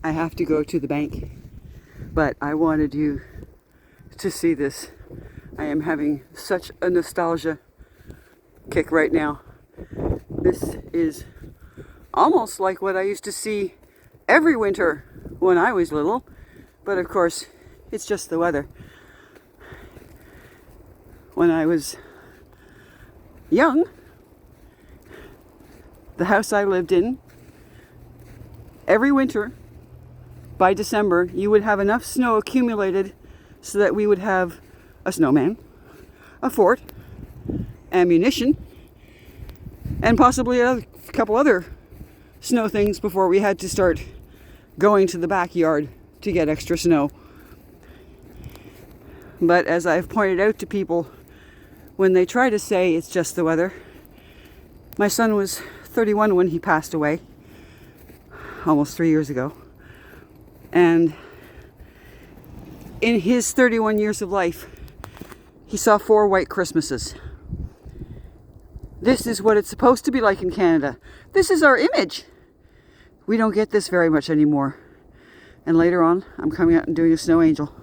I have to go to the bank, but I wanted you to see this. I am having such a nostalgia kick right now. This is almost like what I used to see every winter when I was little, but of course it's just the weather. When I was young, the house I lived in, every winter by December you would have enough snow accumulated so that we would have a snowman, a fort, ammunition, and possibly a couple other snow things before we had to start going to the backyard to get extra snow. But as I've pointed out to people, when they try to say it's just the weather, my son was 31 when he passed away, almost 3 years ago. And in his 31 years of life, he saw 4 white Christmases. This is what it's supposed to be like in Canada. This is our image. We don't get this very much anymore. And later on, I'm coming out and doing a snow angel.